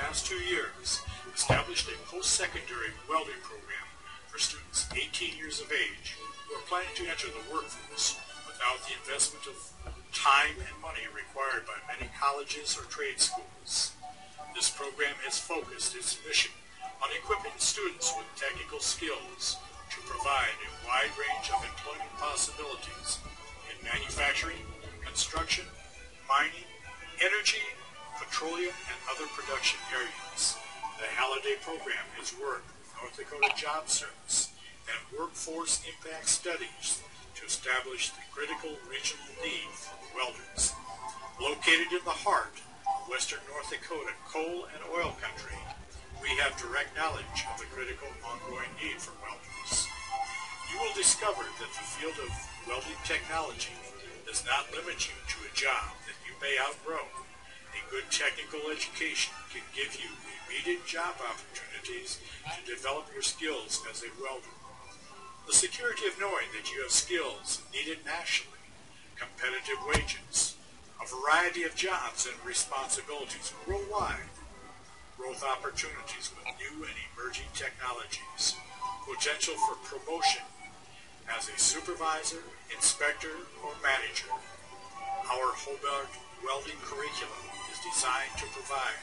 last 2 years, established a post-secondary welding program for students 18 years of age who are planning to enter the workforce without the investment of time and money required by many colleges or trade schools. This program has focused its mission on equipping students with technical skills to provide a wide range of employment possibilities in manufacturing, construction, mining, energy, petroleum, and other production areas. The Halliday program has worked with North Dakota Job Service and Workforce Impact Studies to establish the critical regional need for welders. Located in the heart of western North Dakota coal and oil country, we have direct knowledge of the critical ongoing need for welders. You will discover that the field of welding technology does not limit you to a job that you may outgrow. A good technical education can give you immediate job opportunities to develop your skills as a welder. The security of knowing that you have skills needed nationally, competitive wages, a variety of jobs and responsibilities worldwide, growth opportunities with new and emerging technologies, potential for promotion as a supervisor, inspector, or manager. Our Hobart Welding curriculum is designed to provide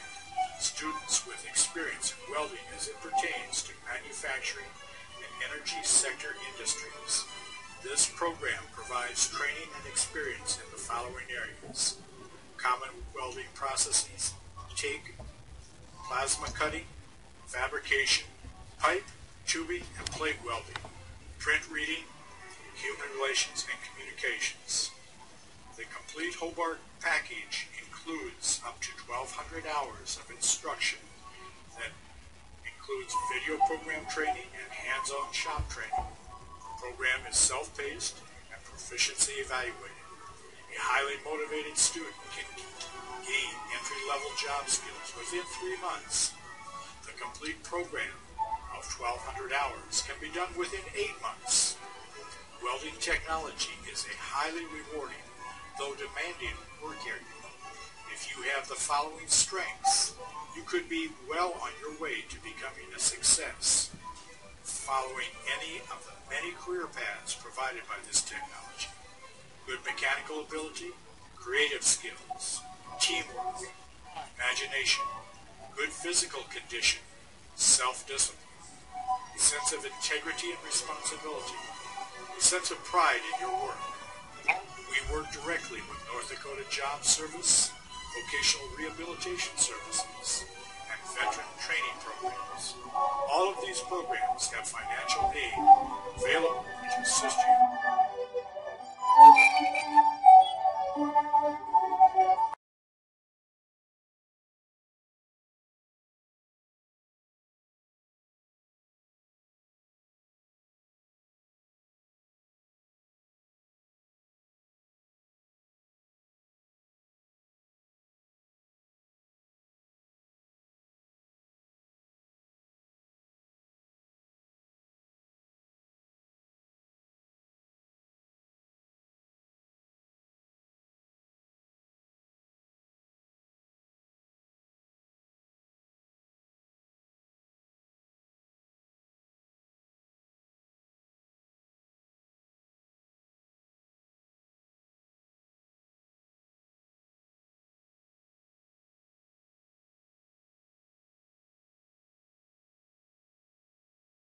students with experience in welding as it pertains to manufacturing and energy sector industries. This program provides training and experience in the following areas: common welding processes, TIG, plasma cutting, fabrication, pipe, tubing, and plate welding, print reading, human relations, and communications. The complete Hobart package includes up to 1,200 hours of instruction that includes video program training and hands-on shop training. The program is self-paced and proficiency evaluated. A highly motivated student can gain entry-level job skills within 3 months. The complete program of 1,200 hours can be done within 8 months. Welding technology is a highly rewarding, though demanding, work area. If you have the following strengths, you could be well on your way to becoming a success, following any of the many career paths provided by this technology: good mechanical ability, creative skills, teamwork, imagination, good physical condition, self-discipline, a sense of integrity and responsibility, a sense of pride in your work. We work directly with North Dakota Job Service, Vocational Rehabilitation Services, and Veteran Training Programs. All of these programs have financial